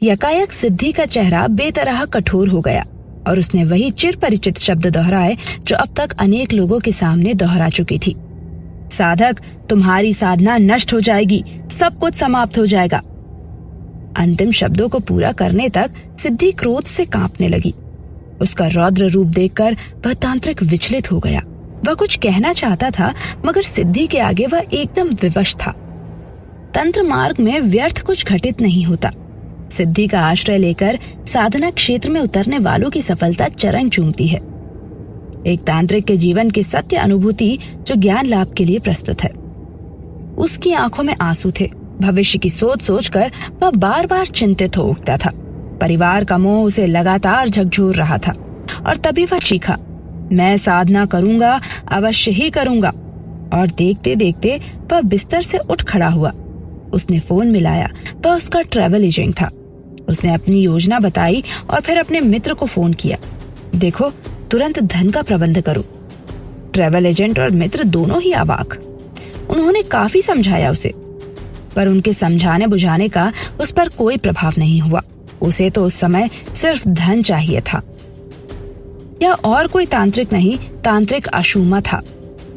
यकायक सिद्धि का चेहरा बेतरह कठोर हो गया और उसने वही चिरपरिचित शब्द दोहराए जो अब तक अनेक लोगों के सामने दोहरा चुकी थी। साधक, तुम्हारी साधना नष्ट हो जाएगी, सब कुछ समाप्त हो जाएगा। अंतिम शब्दों को पूरा करने तक सिद्धि क्रोध से कांपने लगी। उसका रौद्र रूप देखकर वह तांत्रिक विचलित हो गया। वह कुछ कहना चाहता था, मगर सिद्धि के आगे वह एकदम विवश था। तंत्र मार्ग में व्यर्थ कुछ घटित नहीं होता। सिद्धि का आश्रय लेकर साधना क्षेत्र में उतरने वालों की सफलता चरण चूमती है। एक तांत्रिक के जीवन की सत्य अनुभूति जो ज्ञान लाभ के लिए प्रस्तुत है। उसकी आंखों में आंसू थे। भविष्य की सोच सोचकर वह बार बार चिंतित हो उठता था। परिवार का मोह उसे लगातार झकझोर रहा था और तभी वह चीखा, मैं साधना करूंगा, अवश्य ही करूंगा। और देखते देखते वह बिस्तर से उठ खड़ा हुआ। उसने फोन मिलाया। वह उसका ट्रैवल एजेंट था। उसने अपनी योजना बताई और फिर अपने मित्र को फोन किया। देखो, तुरंत धन का प्रबंध करो। ट्रैवल एजेंट और मित्र दोनों ही अवाक। उन्होंने काफी समझाया उसे, पर उनके समझाने बुझाने का उस पर कोई प्रभाव नहीं हुआ। उसे तो उस समय सिर्फ धन चाहिए था। यह और कोई तांत्रिक नहीं, तांत्रिक आशुमा था।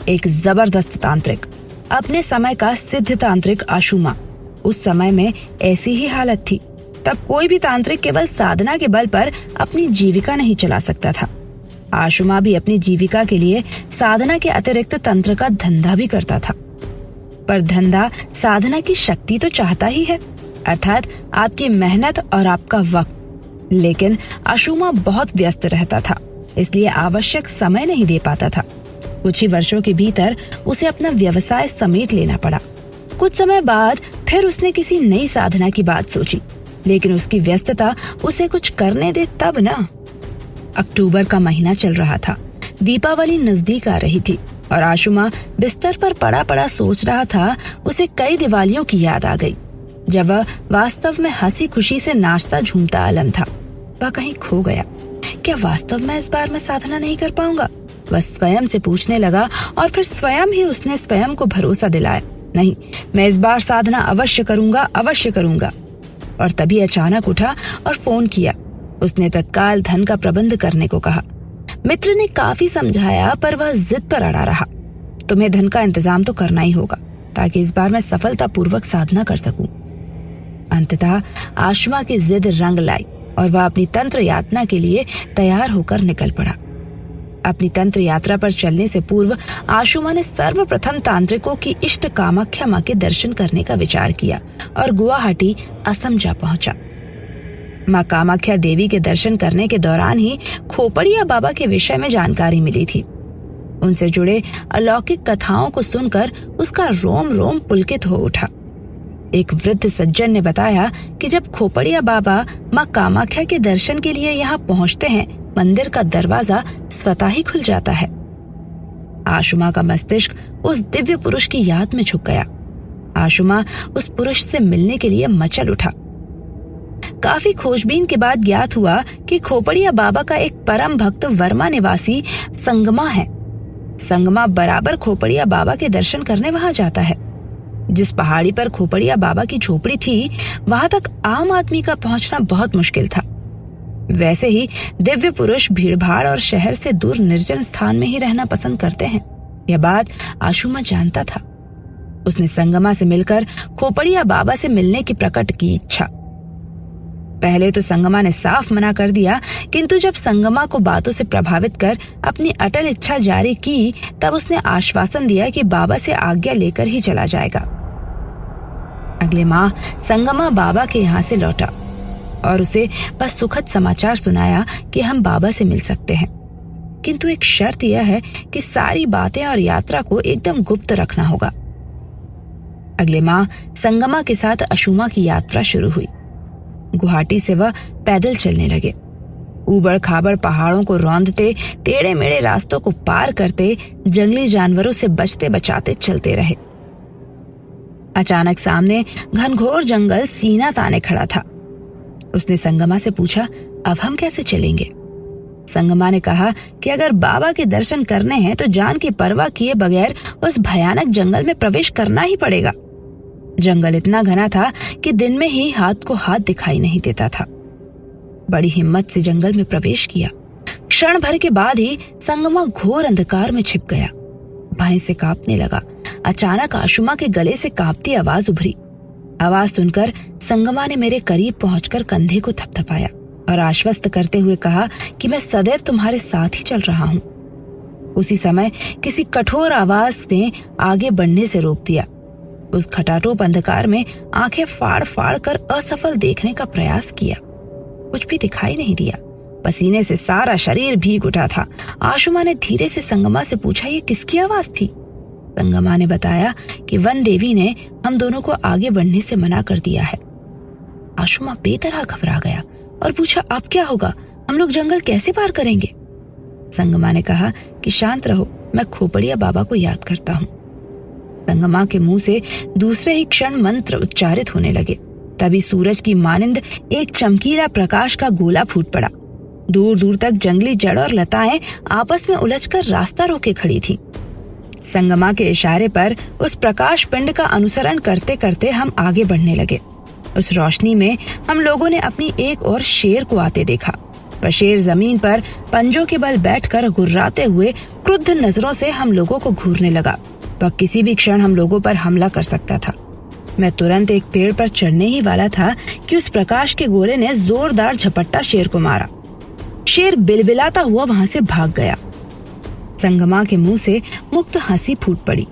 एक जबरदस्त तांत्रिक, अपने समय का सिद्ध तांत्रिक आशुमा। उस समय में ऐसी ही हालत थी। तब कोई भी तांत्रिक केवल साधना के बल पर अपनी जीविका नहीं चला सकता था। आशुमा भी अपनी जीविका के लिए साधना के अतिरिक्त तंत्र का धंधा भी करता था। पर धंधा साधना की शक्ति तो चाहता ही है, अर्थात आपकी मेहनत और आपका वक्त। लेकिन आशुमा बहुत व्यस्त रहता था, इसलिए आवश्यक समय नहीं दे पाता था। कुछ ही वर्षों के भीतर उसे अपना व्यवसाय समेट लेना पड़ा। कुछ समय बाद फिर उसने किसी नई साधना की बात सोची, लेकिन उसकी व्यस्तता उसे कुछ करने दे तब ना। अक्टूबर का महीना चल रहा था। दीपावली नजदीक आ रही थी और आशुमा बिस्तर पर पड़ा पड़ा सोच रहा था। उसे कई दिवालियों की याद आ गई, जब वह वास्तव में हंसी खुशी से नाचता झूमता आलम था। वह कहीं खो गया। क्या वास्तव में इस बार मैं साधना नहीं कर पाऊंगा? वह स्वयं से पूछने लगा और फिर स्वयं ही उसने स्वयं को भरोसा दिलाया, नहीं, मैं इस बार साधना अवश्य करूंगा, अवश्य करूंगा। और तभी अचानक उठा और फोन किया। उसने तत्काल धन का प्रबंध करने को कहा। मित्र ने काफी समझाया, पर वह जिद पर अड़ा रहा। तुम्हें धन का इंतजाम तो करना ही होगा, ताकि इस बार मैं सफलतापूर्वक साधना कर सकूं। अंततः आशुमा की जिद रंग लाई और वह अपनी तंत्र यात्रा के लिए तैयार होकर निकल पड़ा। अपनी तंत्र यात्रा पर चलने से पूर्व आशुमा ने सर्वप्रथम तांत्रिकों की इष्ट कामाख्या मां के दर्शन करने का विचार किया और गुवाहाटी, असम जा पहुंचा। मां कामाख्या देवी के दर्शन करने के दौरान ही खोपड़िया बाबा के विषय में जानकारी मिली थी। उनसे जुड़े अलौकिक कथाओं को सुनकर उसका रोम रोम पुलकित हो उठा। एक वृद्ध सज्जन ने बताया कि जब खोपड़िया बाबा मां कामाख्या के दर्शन के लिए यहाँ पहुँचते हैं, मंदिर का दरवाजा स्वतः ही खुल जाता है। आशुमा का मस्तिष्क उस दिव्य पुरुष की याद में झुक गया। आशुमा उस पुरुष से मिलने के लिए मचल उठा। काफी खोजबीन के बाद ज्ञात हुआ कि खोपड़िया बाबा का एक परम भक्त वर्मा निवासी संगमा है। संगमा बराबर खोपड़िया बाबा के दर्शन करने वहां जाता है। जिस पहाड़ी पर खोपड़िया बाबा की झोपड़ी थी, वहां तक आम आदमी का पहुंचना बहुत मुश्किल था। वैसे ही दिव्य पुरुष भीड़भाड़ और शहर से दूर निर्जन स्थान में ही रहना पसंद करते हैं। यह बात आशुमा जानता था। उसने संगमा से मिलकर खोपड़िया बाबा से मिलने की प्रकट की इच्छा। पहले तो संगमा ने साफ मना कर दिया, किंतु जब संगमा को बातों से प्रभावित कर अपनी अटल इच्छा जारी की, तब उसने आश्वासन दिया कि बाबा से आज्ञा लेकर ही चला जाएगा। अगले माह संगमा बाबा के यहाँ से लौटा और उसे बस सुखद समाचार सुनाया कि हम बाबा से मिल सकते हैं, किंतु एक शर्त यह है कि सारी बातें और यात्रा को एकदम गुप्त रखना होगा। अगले माह संगमा के साथ आशुमा की यात्रा शुरू हुई। गुवाहाटी से वह पैदल चलने लगे। ऊबड़ खाबड़ पहाड़ों को रौंदते, टेढ़े मेढ़े रास्तों को पार करते, जंगली जानवरों से बचते बचाते चलते रहे। अचानक सामने घनघोर जंगल सीना ताने खड़ा था। उसने संगमा से पूछा, अब हम कैसे चलेंगे? संगमा ने कहा कि अगर बाबा के दर्शन करने हैं तो जान की परवाह किए बगैर उस भयानक जंगल में प्रवेश करना ही पड़ेगा। जंगल इतना घना था कि दिन में ही हाथ को हाथ दिखाई नहीं देता था। बड़ी हिम्मत से जंगल में प्रवेश किया। क्षण भर के बाद ही संगमा घोर अंधकार में छिप गया। भय से कांपने लगा। अचानक आशुमा के गले से कांपती आवाज उभरी। आवाज सुनकर संगमा ने मेरे करीब पहुंचकर कंधे को थपथपाया और आश्वस्त करते हुए कहा कि मैं सदैव तुम्हारे साथ ही चल रहा हूँ। उसी समय किसी कठोर आवाज ने आगे बढ़ने से रोक दिया। उस खटाटोप अंधकार में आंखें फाड़ फाड़ कर असफल देखने का प्रयास किया। कुछ भी दिखाई नहीं दिया। पसीने से सारा शरीर भीग उठा था। आशुमा ने धीरे से संगमा से पूछा, ये किसकी आवाज थी? संगमा ने बताया कि वन देवी ने हम दोनों को आगे बढ़ने से मना कर दिया है। आशुमा बेतरह घबरा गया और पूछा, अब क्या होगा? हम लोग जंगल कैसे पार करेंगे? संगमा ने कहा कि शांत रहो, मैं खोपड़िया बाबा को याद करता हूँ। संगमा के मुंह से दूसरे ही क्षण मंत्र उच्चारित होने लगे। तभी सूरज की मानिंद एक चमकीला प्रकाश का गोला फूट पड़ा। दूर दूर तक जंगली जड़ और लताएं आपस में उलझकर रास्ता रोके खड़ी थी। संगमा के इशारे पर उस प्रकाश पिंड का अनुसरण करते करते हम आगे बढ़ने लगे। उस रोशनी में हम लोगों ने अपनी एक और शेर को आते देखा। वह शेर जमीन पर पंजों के बल बैठकर गुर्राते हुए क्रुद्ध नजरों से हम लोगों को घूरने लगा। वह किसी भी क्षण हम लोगों पर हमला कर सकता था। मैं तुरंत एक पेड़ पर चढ़ने ही वाला था कि उस प्रकाश के गोले ने जोरदार झपट्टा शेर को मारा। शेर बिलबिलाता हुआ वहां से भाग गया। संगमा के मुंह से मुक्त हंसी फूट पड़ी।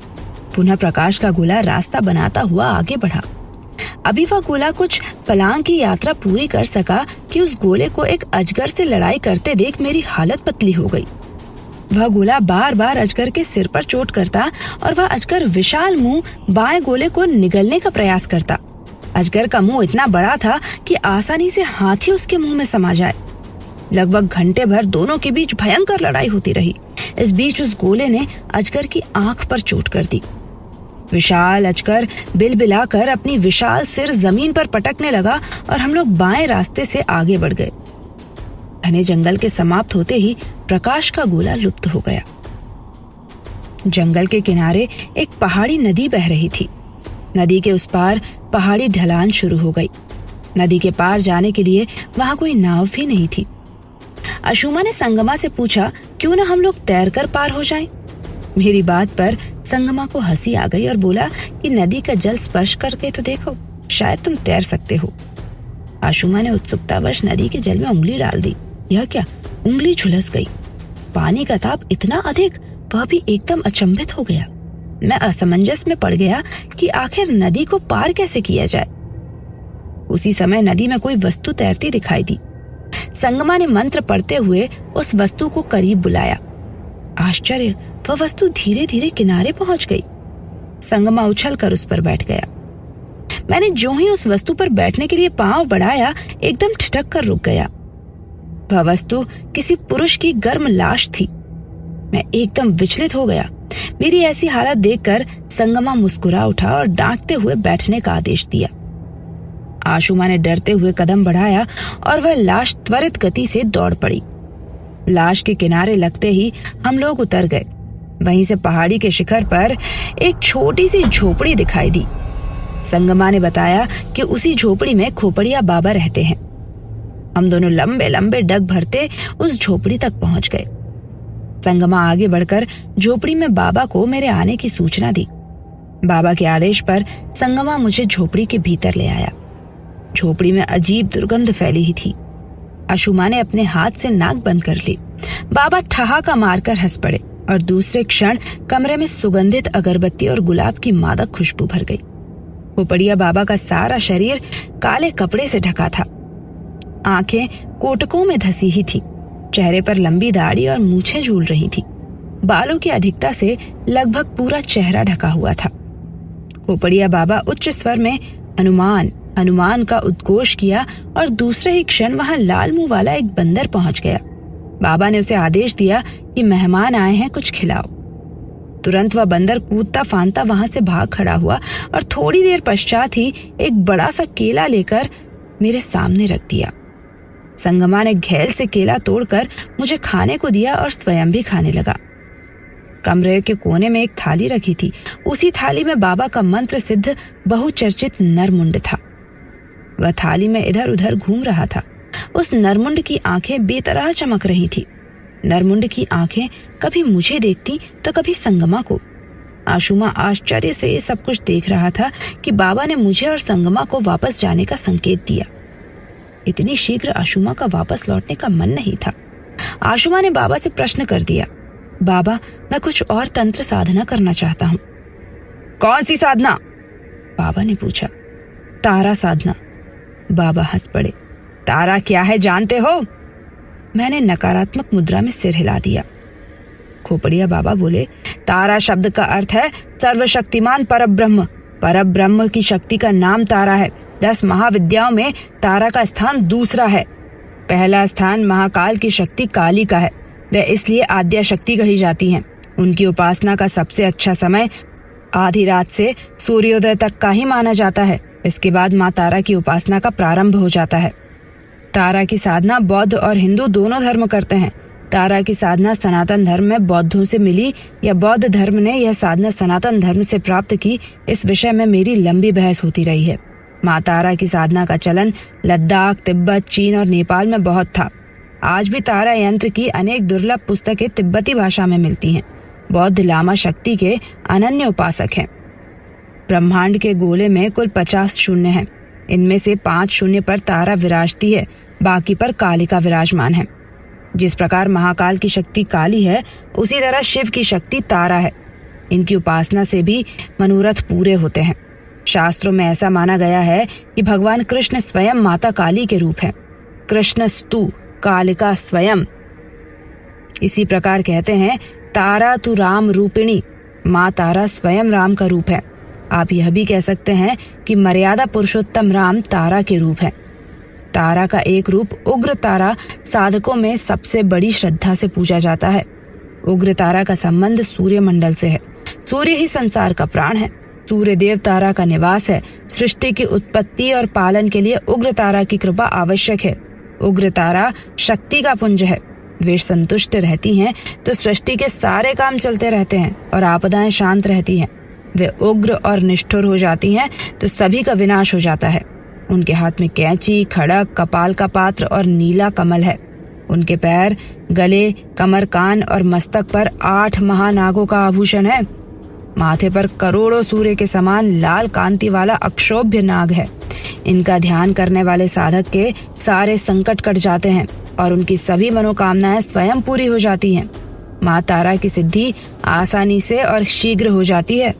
पुनः प्रकाश का गोला रास्ता बनाता हुआ आगे बढ़ा। अभी वह गोला कुछ पलांग की यात्रा पूरी कर सका कि उस गोले को एक अजगर से लड़ाई करते देख मेरी हालत पतली हो गई। वह गोला बार बार अजगर के सिर पर चोट करता और वह अजगर विशाल मुंह बाएं गोले को निगलने का प्रयास करता। अजगर का मुंह इतना बड़ा था कि आसानी से हाथ ही उसके मुंह में समा जाए। लगभग घंटे भर दोनों के बीच भयंकर लड़ाई होती रही। इस बीच उस गोले ने अजगर की आंख पर चोट कर दी। विशाल अजगर बिलबिलाकर अपनी विशाल सिर जमीन पर पटकने लगा और हम लोग बाएं रास्ते से आगे बढ़ गए। घने जंगल के समाप्त होते ही प्रकाश का गोला लुप्त हो गया। जंगल के किनारे एक पहाड़ी नदी बह रही थी। नदी के उस पार पहाड़ी ढलान शुरू हो गई। नदी के पार जाने के लिए वहां कोई नाव भी नहीं थी। आशुमा ने संगमा से पूछा, क्यों न हम लोग तैरकर पार हो जाएं? मेरी बात पर संगमा को हंसी आ गई और बोला कि नदी का जल स्पर्श करके तो देखो, शायद तुम तैर सकते हो। आशुमा ने उत्सुकतावश नदी के जल में उंगली डाल दी। यह क्या? उंगली झुलस गई। पानी का ताप इतना अधिक, वह भी एकदम अचंभित हो गया। मैं असमंजस में पड़ गया कि आखिर नदी को पार कैसे किया जाए। उसी समय नदी में कोई वस्तु तैरती दिखाई दी। संगमा ने मंत्र पढ़ते हुए उस वस्तु को करीब बुलाया। आश्चर्य, वह वस्तु धीरे धीरे किनारे पहुंच गई। संगमा उछलकर उस पर बैठ गया। मैंने जो ही उस वस्तु पर बैठने के लिए पांव बढ़ाया, एकदम ठिठक कर रुक गया। वह वस्तु किसी पुरुष की गर्म लाश थी। मैं एकदम विचलित हो गया। मेरी ऐसी हालत देखकर संगमा मुस्कुरा उठा और डांटते हुए बैठने का आदेश दिया। आशुमा ने डरते हुए कदम बढ़ाया और वह लाश त्वरित गति से दौड़ पड़ी। लाश के किनारे लगते ही हम लोग उतर गए। वहीं से पहाड़ी के शिखर पर एक छोटी सी झोपड़ी दिखाई दी। संगमा ने बताया कि उसी झोपड़ी में खोपड़िया बाबा रहते हैं। हम दोनों लंबे लंबे डग भरते उस झोपड़ी तक पहुंच गए। संगमा आगे बढ़कर झोपड़ी में बाबा को मेरे आने की सूचना दी। बाबा के आदेश पर संगमा मुझे झोपड़ी के भीतर ले आया। झोपड़ी में अजीब दुर्गंध फैली ही थी। आशुमा ने अपने हाथ से नाक बंद कर ली। बाबा ठहाका मारकर हंस पड़े और दूसरे क्षण कमरे में सुगंधित अगरबत्ती और गुलाब की मादक खुशबू भर गई। खोपड़िया बाबा का सारा शरीर काले कपड़े से ढका था। आंखें कोटकों में धसी ही थी। चेहरे पर लंबी दाढ़ी और मूछें झूल रही थी। बालों की अधिकता से लगभग पूरा चेहरा ढका हुआ था। खोपड़िया बाबा उच्च स्वर में हनुमान हनुमान का उद्घोष किया और दूसरे ही क्षण वहां लाल मुंह वाला एक बंदर पहुंच गया। बाबा ने उसे आदेश दिया कि मेहमान आए हैं, कुछ खिलाओ। तुरंत वह बंदर कूदता फांदता वहां से भाग खड़ा हुआ और थोड़ी देर पश्चात ही एक बड़ा सा केला लेकर मेरे सामने रख दिया। संगमा ने घेल से केला तोड़कर मुझे खाने को दिया और स्वयं भी खाने लगा। कमरे के कोने में एक थाली रखी थी। उसी थाली में बाबा का मंत्र सिद्ध बहुचर्चित नरमुंड था। वह थाली में इधर उधर घूम रहा था। उस नरमुंड की आंखें बेतरह चमक रही थी। नरमुंड की आंखें कभी मुझे देखती तो कभी संगमा को। आशुमा आश्चर्य से ये सब कुछ देख रहा था कि बाबा ने मुझे और संगमा को वापस जाने का संकेत दिया। इतनी शीघ्र आशुमा का वापस लौटने का मन नहीं था। आशुमा ने बाबा से प्रश्न कर दिया, बाबा, मैं कुछ और तंत्र साधना करना चाहता हूँ। कौन सी साधना? बाबा ने पूछा। तारा साधना। बाबा हंस पड़े। तारा क्या है जानते हो? मैंने नकारात्मक मुद्रा में सिर हिला दिया। खोपड़िया बाबा बोले, तारा शब्द का अर्थ है सर्वशक्तिमान परब्रह्म। परब्रह्म की शक्ति का नाम तारा है। 10 महाविद्याओं में तारा का स्थान दूसरा है। पहला स्थान महाकाल की शक्ति काली का है। वह इसलिए आद्या शक्ति कही जाती हैं। उनकी उपासना का सबसे अच्छा समय आधी रात से सूर्योदय तक का ही माना जाता है। इसके बाद माँ तारा की उपासना का प्रारंभ हो जाता है। तारा की साधना बौद्ध और हिंदू दोनों धर्म करते हैं। तारा की साधना सनातन धर्म में बौद्धों से मिली या बौद्ध धर्म ने यह साधना सनातन धर्म से प्राप्त की, इस विषय में मेरी लंबी बहस होती रही है। माँ तारा की साधना का चलन लद्दाख, तिब्बत, चीन और नेपाल में बहुत था। आज भी तारा यंत्र की अनेक दुर्लभ पुस्तकें तिब्बती भाषा में मिलती हैं। बौद्ध लामा शक्ति के अनन्य उपासक हैं। ब्रह्मांड के गोले में कुल 50 शून्य हैं। इनमें से 5 शून्य पर तारा विराजती है, बाकी पर कालिका विराजमान है। जिस प्रकार महाकाल की शक्ति काली है, उसी तरह शिव की शक्ति तारा है। इनकी उपासना से भी मनोरथ पूरे होते हैं। शास्त्रों में ऐसा माना गया है कि भगवान कृष्ण स्वयं माता काली के रूप हैं। कृष्णस्तु कालिका स्वयं। इसी प्रकार कहते हैं, तारा तु राम रूपिणी। माँ तारा स्वयं राम का रूप है। आप यह भी कह सकते हैं कि मर्यादा पुरुषोत्तम राम तारा के रूप है। तारा का एक रूप उग्र तारा साधकों में सबसे बड़ी श्रद्धा से पूजा जाता है। उग्र तारा का संबंध सूर्य मंडल से है। सूर्य ही संसार का प्राण है। सूर्य देव तारा का निवास है। सृष्टि की उत्पत्ति और पालन के लिए उग्र तारा की कृपा आवश्यक है। उग्र तारा शक्ति का पुंज है। वे संतुष्ट रहती हैं तो सृष्टि के सारे काम चलते रहते हैं और आपदाएं शांत रहती हैं। वे उग्र और निष्ठुर हो जाती हैं तो सभी का विनाश हो जाता है। उनके हाथ में कैंची, खड़क, कपाल का पात्र और नीला कमल है। उनके पैर, गले, कमर, कान और मस्तक पर 8 महानागों का आभूषण है। माथे पर करोड़ों सूर्य के समान लाल कांति वाला अक्षोभ्य नाग है। इनका ध्यान करने वाले साधक के सारे संकट कट जाते हैं और उनकी सभी मनोकामनाएं स्वयं पूरी हो जाती हैं। माँ तारा की सिद्धि आसानी से और शीघ्र हो जाती है।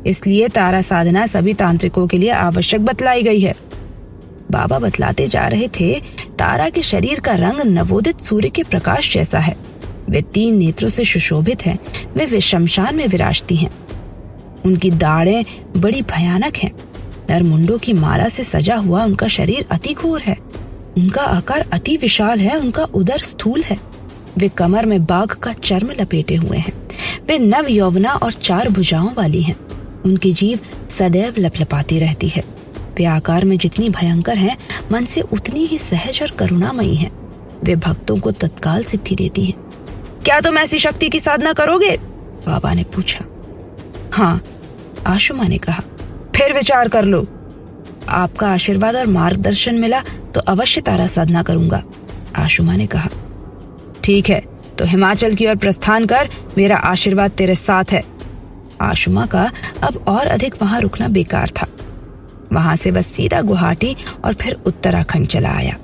इसलिए तारा साधना सभी तांत्रिकों के लिए आवश्यक बतलाई गई है। बाबा बतलाते जा रहे थे, तारा के शरीर का रंग नवोदित सूर्य के प्रकाश जैसा है। वे 3 नेत्रों से सुशोभित हैं। वे शमशान में विराजती हैं। उनकी दाढ़ें बड़ी भयानक हैं। नरमुंडों की माला से सजा हुआ उनका शरीर अति घोर है। उनका आकार अति विशाल है। उनका उदर स्थूल है। वे कमर में बाघ का चर्म लपेटे हुए हैं। वे नव यौवना और 4 भुजाओं वाली हैं। उनकी जीभ सदैव लपलपाती रहती है। वे आकार में जितनी भयंकर हैं, मन से उतनी ही सहज और करुणामयी हैं। वे भक्तों को तत्काल सिद्धि देती हैं। क्या तुम ऐसी शक्ति की साधना करोगे? बाबा ने पूछा। हाँ, आशुमा ने कहा। फिर विचार कर लो। आपका आशीर्वाद और मार्गदर्शन मिला तो अवश्य तारा साधना करूंगा, आशुमा ने कहा। ठीक है, तो हिमाचल की ओर प्रस्थान कर। मेरा आशीर्वाद तेरे साथ है। आशुमा का अब और अधिक वहां रुकना बेकार था। वहां से वह सीधा गुवाहाटी और फिर उत्तराखंड चला आया।